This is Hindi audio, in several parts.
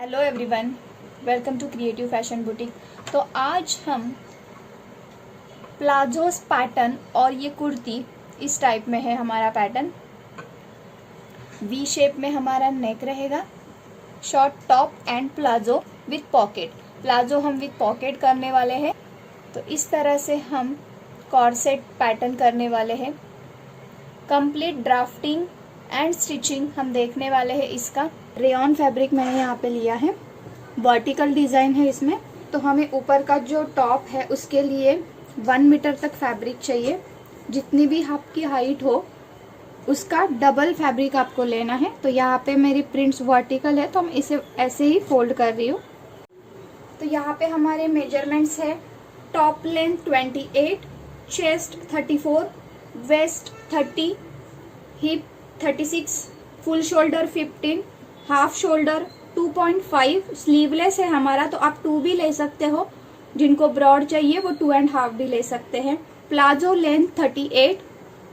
Hello everyone, welcome to creative fashion boutique. तो आज हम प्लाजोस पैटर्न और ये कुर्ती इस टाइप में है। हमारा पैटर्न वी शेप में हमारा नेक रहेगा, short top and palazzo with pocket. Palazzo हम विथ पॉकेट करने वाले हैं। तो इस तरह से हम कॉर्सेट पैटर्न करने वाले हैं। कंप्लीट ड्राफ्टिंग एंड स्टिचिंग हम देखने वाले हैं। इसका रेयॉन फैब्रिक मैंने यहाँ पे लिया है, वर्टिकल डिज़ाइन है इसमें। तो हमें ऊपर का जो टॉप है उसके लिए 1 मीटर तक फैब्रिक चाहिए। जितनी भी आपकी हाइट हो उसका डबल फैब्रिक आपको लेना है। तो यहाँ पे मेरी प्रिंट्स वर्टिकल है तो हम इसे ऐसे ही फोल्ड कर रही हूँ। तो यहाँ पे हमारे मेजरमेंट्स है, top length 28, chest 34, waist 30, hip 36, full shoulder 15, half shoulder 2.5, sleeveless है हमारा तो आप 2 भी ले सकते हो। जिनको ब्रॉड चाहिए वो 2.5 भी ले सकते हैं। प्लाजो लेंथ 38,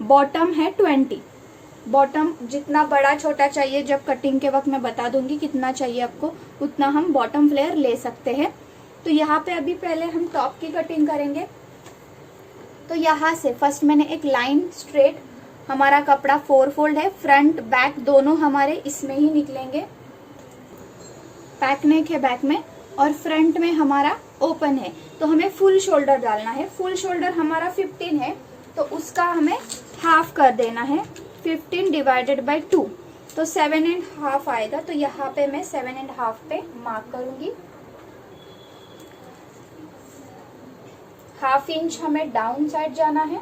बॉटम है 20। बॉटम जितना बड़ा छोटा चाहिए, जब कटिंग के वक्त मैं बता दूंगी कितना चाहिए आपको, उतना हम बॉटम फ्लेयर ले सकते हैं। तो यहाँ पे अभी पहले हम टॉप की कटिंग करेंगे। तो यहाँ से फर्स्ट मैंने एक लाइन स्ट्रेट, हमारा कपड़ा 4 फोल्ड है, फ्रंट बैक दोनों हमारे इसमें ही निकलेंगे। बैक नेक है बैक में और फ्रंट में हमारा ओपन है। तो हमें फुल शोल्डर डालना है। फुल शोल्डर हमारा 15 है तो उसका हमें हाफ कर देना है। 15 डिवाइडेड बाय 2 तो 7.5 आएगा। तो यहाँ पे मैं 7.5 पे मार्क करूंगी। ½ इंच हमें डाउन साइड जाना है।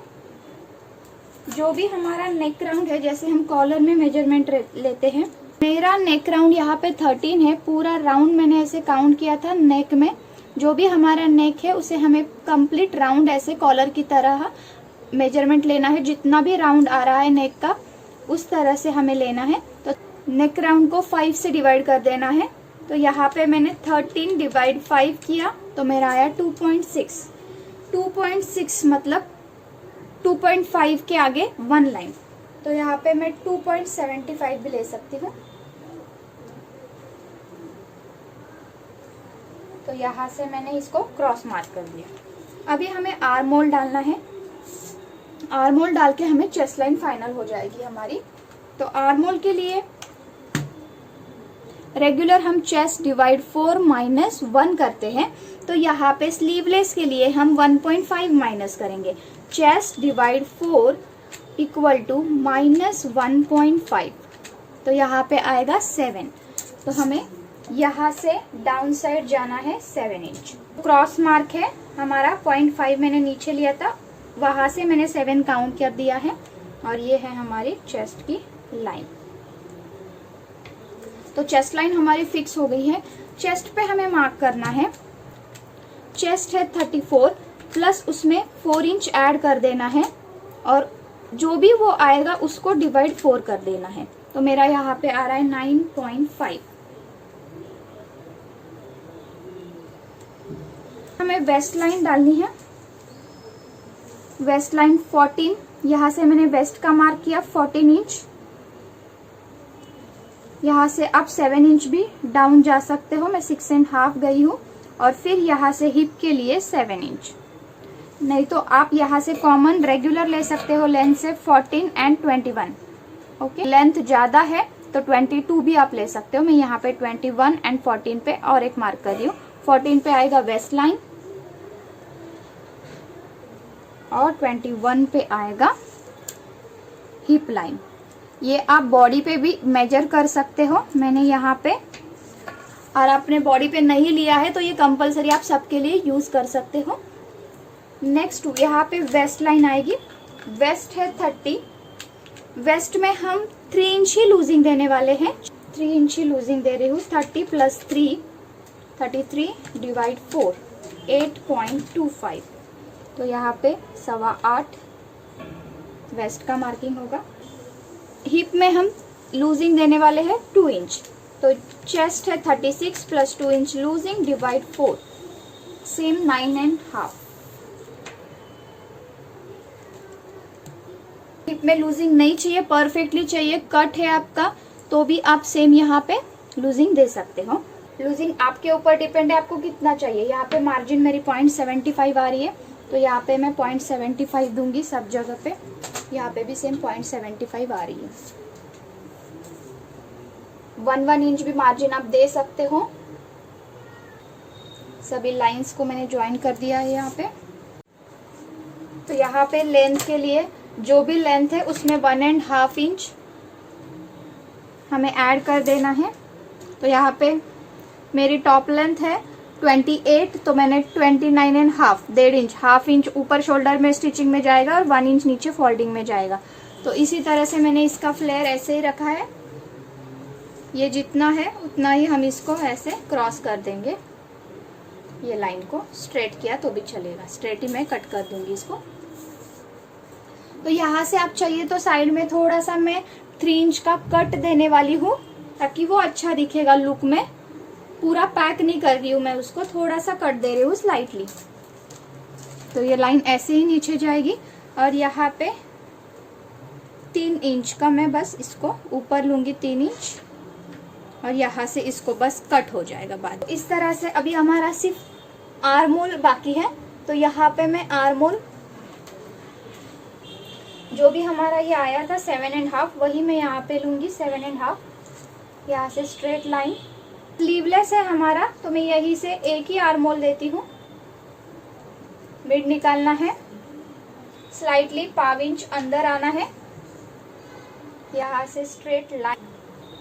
जो भी हमारा नेक राउंड है, जैसे हम कॉलर में मेजरमेंट लेते हैं, मेरा नेक राउंड यहाँ पे 13 है। पूरा राउंड मैंने ऐसे काउंट किया था नेक में। जो भी हमारा नेक है उसे हमें कंप्लीट राउंड ऐसे कॉलर की तरह मेजरमेंट लेना है। जितना भी राउंड आ रहा है नेक का उस तरह से हमें लेना है। तो नेक राउंड को 5 से डिवाइड कर देना है। तो यहाँ पे मैंने 13 डिवाइड 5 किया तो मेरा आया 2.6। 2.6 मतलब 2.5 के आगे 1 लाइन। तो यहाँ पे मैं 2.75 भी ले सकती हूँ। तो यहाँ से मैंने इसको क्रॉस मार्क कर दिया। अभी हमें आर्म होल डालना है। आर्म होल डाल के हमें चेस्ट लाइन फाइनल हो जाएगी हमारी। तो आर्म होल के लिए रेगुलर हम चेस्ट डिवाइड 4 माइनस 1 करते हैं। तो यहाँ पे स्लीवलेस के लिए हम 1.5 माइनस करेंगे। Chest divide 4 equal to -1.5। तो यहाँ पे आएगा 7। तो हमें यहाँ से डाउन साइड जाना है 7 इंच। क्रॉस मार्क है हमारा 0.5 मैंने नीचे लिया था, वहां से मैंने 7 काउंट कर दिया है। और ये है हमारी चेस्ट की लाइन। तो चेस्ट लाइन हमारी फिक्स हो गई है। चेस्ट पे हमें मार्क करना है। चेस्ट है 34 प्लस उसमें 4 इंच ऐड कर देना है और जो भी वो आएगा उसको डिवाइड 4 कर देना है। तो मेरा यहाँ पे आ रहा है 9.5। हमें वेस्ट लाइन डालनी है। वेस्ट लाइन 14, यहाँ से मैंने वेस्ट का मार्क किया 14 इंच। यहाँ से आप 7 इंच भी डाउन जा सकते हो। मैं 6.5 गई हूँ। और फिर यहाँ से हिप के लिए 7 इंच। नहीं तो आप यहाँ से कॉमन रेगुलर ले सकते हो लेंथ से 14 एंड 21। ओके, लेंथ ज्यादा है तो 22 भी आप ले सकते हो। मैं यहाँ पे 21 एंड 14 पे और एक मार्क कर रही हूँ। 14 पे आएगा वेस्ट लाइन और 21 पे आएगा हिप लाइन। ये आप बॉडी पे भी मेजर कर सकते हो। मैंने यहाँ पे, और आपने बॉडी पे नहीं लिया है तो ये कंपलसरी आप सबके लिए यूज कर सकते हो। नेक्स्ट यहाँ पे वेस्ट लाइन आएगी। वेस्ट है 30। वेस्ट में हम 3 इंच ही लूजिंग देने वाले हैं। 3 इंच ही लूजिंग दे रही हूँ। 30 प्लस 3 33 डिवाइड 4 8.25। तो यहाँ पे 8.25 वेस्ट का मार्किंग होगा। हिप में हम लूजिंग देने वाले हैं 2 इंच। तो चेस्ट है 36 plus 2 inch losing divide 4 same 9.5। Hip में लूजिंग नहीं चाहिए, परफेक्टली चाहिए। कट है आपका तो भी आप सेम यहाँ पे लूजिंग दे सकते हो। लूजिंग आपके ऊपर डिपेंड है, आपको कितना चाहिए। यहाँ पे मार्जिन मेरी 0.75 आ रही है, तो यहाँ पे मैं 0.75 दूंगी सब जगह पे। यहाँ पे भी सेम 0.75 आ रही है। 1 इंच भी मार्जिन आप दे सकते हो। सभी लाइंस को मैंने ज्वाइन कर दिया है यहाँ पे। तो यहाँ पे लेंथ के लिए जो भी लेंथ है उसमें 1.5 इंच हमें ऐड कर देना है। तो यहाँ पे मेरी टॉप लेंथ है 28, तो मैंने 29.5, 1.5 इंच, हाफ इंच ऊपर शोल्डर में स्टिचिंग में जाएगा और 1 इंच नीचे फोल्डिंग में जाएगा। तो इसी तरह से मैंने इसका फ्लेयर ऐसे ही रखा है। ये जितना है उतना ही हम इसको ऐसे क्रॉस कर देंगे। ये लाइन को स्ट्रेट किया तो भी चलेगा, स्ट्रेट ही मैं कट कर दूंगी इसको। तो यहाँ से आप चाहिए तो साइड में थोड़ा सा मैं 3 इंच का कट देने वाली हूँ, ताकि वो अच्छा दिखेगा लुक में। पूरा पैक नहीं कर रही हूँ मैं उसको, थोड़ा सा कट दे रही हूँ स्लाइटली। तो ये लाइन ऐसे ही नीचे जाएगी और यहाँ पे 3 इंच का मैं बस इसको ऊपर लूंगी, 3 इंच, और यहाँ से इसको बस कट हो जाएगा बाद। इस तरह से अभी हमारा सिर्फ आर्म होल बाकी है। तो यहाँ पे मैं आर्म होल जो भी हमारा ये आया था 7.5, वही मैं यहाँ पे लूंगी 7.5। यहाँ से स्ट्रेट लाइन। स्लीवलेस है हमारा, तो मैं यही से एक ही आर्म होल देती हूँ। मिड निकालना है, स्लाइटली 5 इंच अंदर आना है, यहाँ से स्ट्रेट लाइन।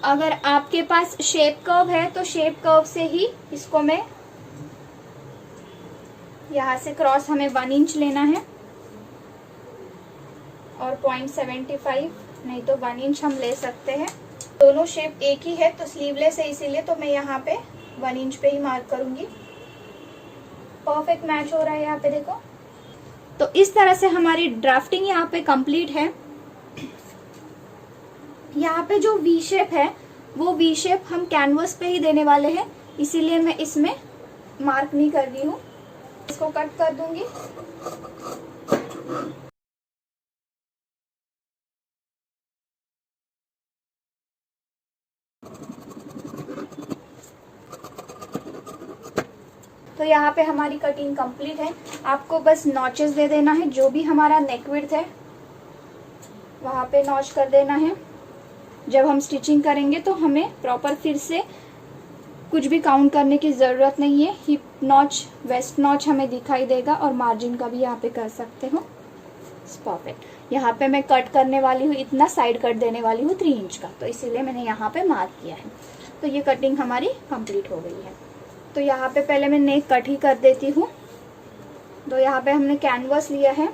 अगर आपके पास शेप कर्व है तो शेप कर्व से ही इसको मैं यहाँ से क्रॉस हमें 1 इंच लेना है और 0.75 नहीं तो 1 इंच हम ले सकते हैं। दोनों शेप एक ही है, तो स्लीवलेस है इसीलिए तो मैं यहाँ पे 1 इंच पे ही मार्क करूंगी। परफेक्ट मैच हो रहा है यहाँ पे देखो। तो इस तरह से हमारी ड्राफ्टिंग यहाँ पे कंप्लीट है। यहाँ पे जो वी शेप है वो वी शेप हम कैनवस पे ही देने वाले हैं, इसीलिए मैं इसमें मार्क नहीं कर रही हूँ। इसको कट कर दूंगी। तो यहाँ पे हमारी कटिंग कंप्लीट है। आपको बस नॉचेस दे देना है, जो भी हमारा नेक विड्थ है वहाँ पे नॉच कर देना है। जब हम स्टिचिंग करेंगे तो हमें प्रॉपर फिर से कुछ भी काउंट करने की ज़रूरत नहीं है। हिप नॉच, वेस्ट नॉच हमें दिखाई देगा और मार्जिन का भी यहाँ पे कर सकते हो। परफेक्ट। यहाँ पे मैं कट करने वाली हूँ, इतना साइड कट देने वाली हूँ 3 इंच का, तो इसीलिए मैंने यहाँ पे मार्क किया है। तो ये कटिंग हमारी कंप्लीट हो गई है। तो यहाँ पे पहले मैं नेक कट ही कर देती हूँ। तो यहाँ पे हमने कैनवस लिया है,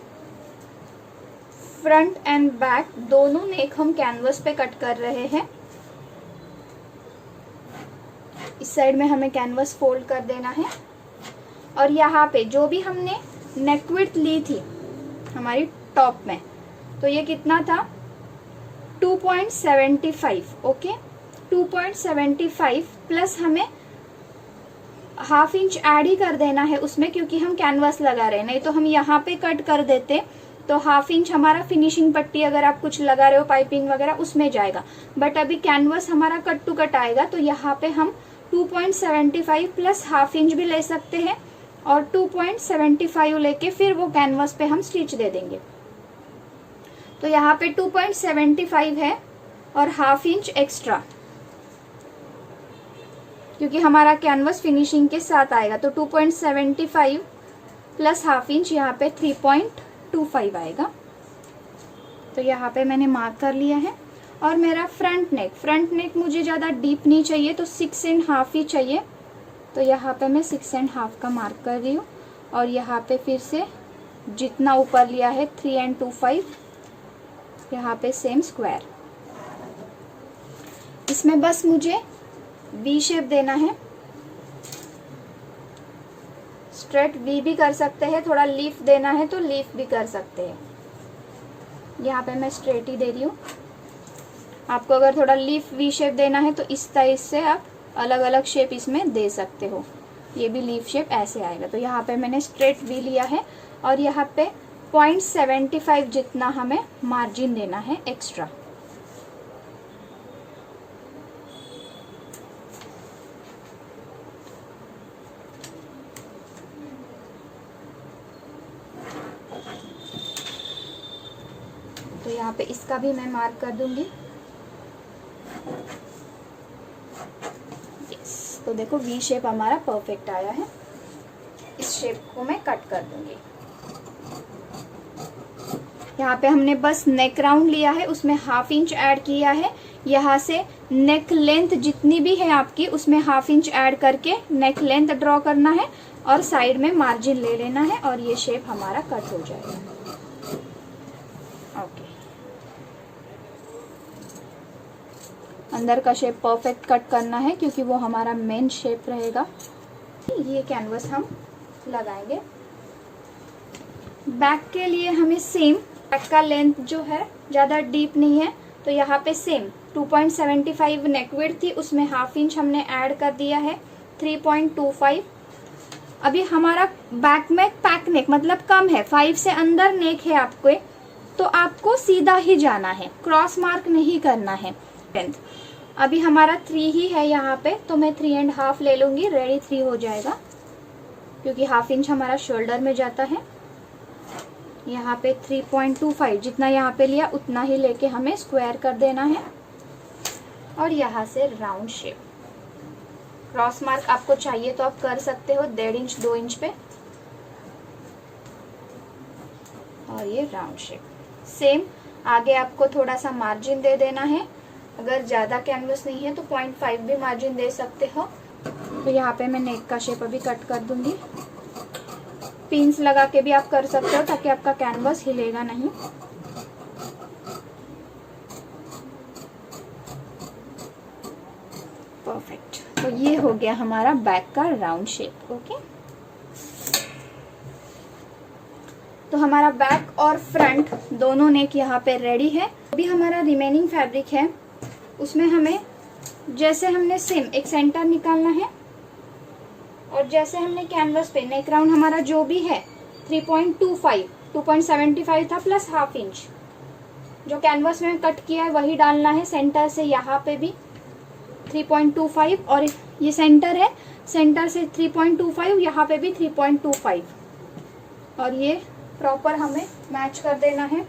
फ्रंट एंड बैक दोनों नेक हम कैनवस पे कट कर रहे हैं। इस साइड में हमें कैनवस फोल्ड कर देना है और यहाँ पे जो भी हमने नेक विड्थ ली थी हमारी टॉप में, तो ये कितना था 2.75। ओके, 2.75 प्लस हमें हाफ इंच ऐड ही कर देना है उसमें, क्योंकि हम कैनवस लगा रहे हैं। नहीं तो हम यहाँ पे कट कर देते तो हाफ इंच हमारा फिनिशिंग पट्टी अगर आप कुछ लगा रहे हो पाइपिंग वगैरह उसमें जाएगा, बट अभी कैनवस हमारा कट टू कट आएगा। तो यहाँ पे हम 2.75 प्लस हाफ इंच भी ले सकते हैं और 2.75 लेके फिर वो कैनवस पे हम स्टिच दे देंगे। तो यहाँ पे 2.75 है और हाफ इंच एक्स्ट्रा, क्योंकि हमारा कैनवस फिनिशिंग के साथ आएगा। तो 2.75 प्लस हाफ इंच यहाँ पे 3.25 आएगा। तो यहाँ पे मैंने मार्क कर लिया है। और मेरा फ्रंट नेक मुझे ज़्यादा डीप नहीं चाहिए, तो 6.5 ही चाहिए। तो यहाँ पे मैं 6.5 का मार्क कर रही हूँ और यहाँ पे फिर से जितना ऊपर लिया है 3.25, यहाँ पे सेम स्क्वायर। इसमें बस मुझे वी शेप देना है। स्ट्रेट वी भी कर सकते हैं, थोड़ा लीफ देना है तो लीफ भी कर सकते हैं। यहाँ पे मैं स्ट्रेट ही दे रही हूँ। आपको अगर थोड़ा लीफ वी शेप देना है तो इस तरह से आप अलग अलग शेप इसमें दे सकते हो। ये भी लीफ शेप ऐसे आएगा। तो यहाँ पे मैंने स्ट्रेट वी लिया है और यहाँ पे 0.75 जितना हमें मार्जिन देना है एक्स्ट्रा। यहाँ पे इसका भी मैं मार्क कर दूंगी। यस, तो देखो वी शेप हमारा परफेक्ट आया है। इस शेप को मैं कट कर दूंगी। यहाँ पे हमने बस नेक राउंड लिया है, उसमें 1/2 इंच ऐड किया है। यहाँ से नेक लेंथ जितनी भी है आपकी उसमें 1/2 इंच ऐड करके नेक लेंथ ड्रॉ करना है और साइड में मार्जिन ले लेना है और ये शेप हमारा कट हो जाएगा। ओके, अंदर का शेप परफेक्ट कट करना है क्योंकि वो हमारा मेन शेप रहेगा। ये कैनवस हम लगाएंगे। बैक के लिए हमें सेम, बैक का लेंथ जो है ज़्यादा डीप नहीं है तो यहाँ पे सेम 2.75 नेक विड्थ थी, उसमें 1/2 इंच हमने ऐड कर दिया है 3.25। अभी हमारा बैक में पैक नेक मतलब कम है, 5 से अंदर नेक है आपको, तो आपको सीधा ही जाना है, क्रॉस मार्क नहीं करना है। लेंथ अभी हमारा 3 ही है यहाँ पे, तो मैं 3.5 ले लूँगी, रेडी 3 हो जाएगा क्योंकि 1/2 इंच हमारा शोल्डर में जाता है। यहाँ पे 3.25 जितना यहाँ पे लिया उतना ही लेके हमें स्क्वायर कर देना है और यहाँ से राउंड शेप। क्रॉस मार्क आपको चाहिए तो आप कर सकते हो 1.5 इंच 2 इंच पे, और ये राउंड शेप। सेम आगे आपको थोड़ा सा मार्जिन दे देना है, अगर ज़्यादा कैनवस नहीं है तो 0.5 भी मार्जिन दे सकते हो। तो यहाँ पे मैं नेक का शेप अभी कट कर दूंगी। पिन्स लगा के भी आप कर सकते हो ताकि आपका कैनवस हिलेगा नहीं। परफेक्ट, तो ये हो गया हमारा बैक का राउंड शेप। ओके, तो हमारा बैक और फ्रंट दोनों नेक यहाँ पे रेडी है। अभी हमारा रिमेनिंग फैब्रिक है, उसमें हमें जैसे हमने सेम एक सेंटर निकालना है और जैसे हमने कैनवस पे नेक राउंड हमारा जो भी है 3.25 2.75 था प्लस 1/2 इंच जो कैनवस में कट किया है वही डालना है। सेंटर से यहाँ पे भी 3.25 और ये सेंटर है, सेंटर से 3.25, यहाँ पे भी 3.25 और ये प्रॉपर हमें मैच कर देना है।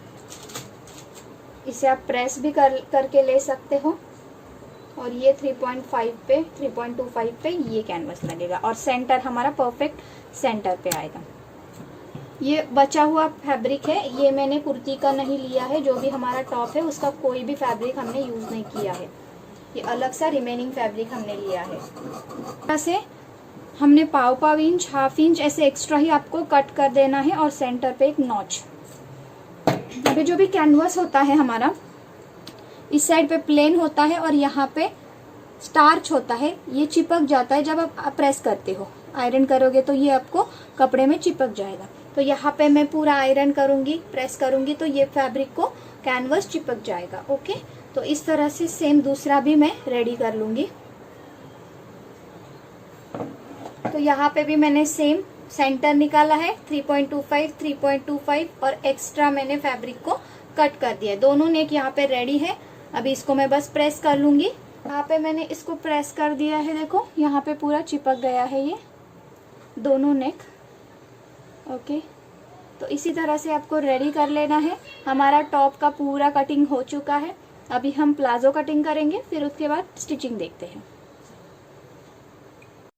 इसे आप प्रेस भी करके ले सकते हो और ये 3.5 पे 3.25 पे ये कैनवस लगेगा और सेंटर हमारा परफेक्ट सेंटर पे आएगा। ये बचा हुआ फैब्रिक है, ये मैंने कुर्ती का नहीं लिया है, जो भी हमारा टॉप है उसका कोई भी फैब्रिक हमने यूज नहीं किया है, ये अलग सा रिमेनिंग फैब्रिक हमने लिया है। ऐसे हमने पाव इंच 1/2 इंच ऐसे एक्स्ट्रा ही आपको कट कर देना है और सेंटर पे एक नॉच। अभी जो भी कैनवस होता है हमारा इस साइड पे प्लेन होता है और यहाँ पे स्टार्च होता है, ये चिपक जाता है जब आप प्रेस करते हो, आयरन करोगे तो ये आपको कपड़े में चिपक जाएगा। तो यहाँ पे मैं पूरा आयरन करूंगी, प्रेस करूंगी तो ये फैब्रिक को कैनवस चिपक जाएगा। ओके, तो इस तरह से सेम दूसरा भी मैं रेडी कर लूंगी। तो यहाँ पे भी मैंने सेम सेंटर निकाला है 3.25 3.25 और एक्स्ट्रा मैंने फैब्रिक को कट कर दिया। दोनों नेक यहाँ पे रेडी है, अभी इसको मैं बस प्रेस कर लूंगी। यहाँ पे मैंने इसको प्रेस कर दिया है, देखो यहाँ पे पूरा चिपक गया है ये दोनों नेक। ओके, तो इसी तरह से आपको रेडी कर लेना है। हमारा टॉप का पूरा कटिंग हो चुका है, अभी हम प्लाजो कटिंग करेंगे, फिर उसके बाद स्टिचिंग देखते हैं।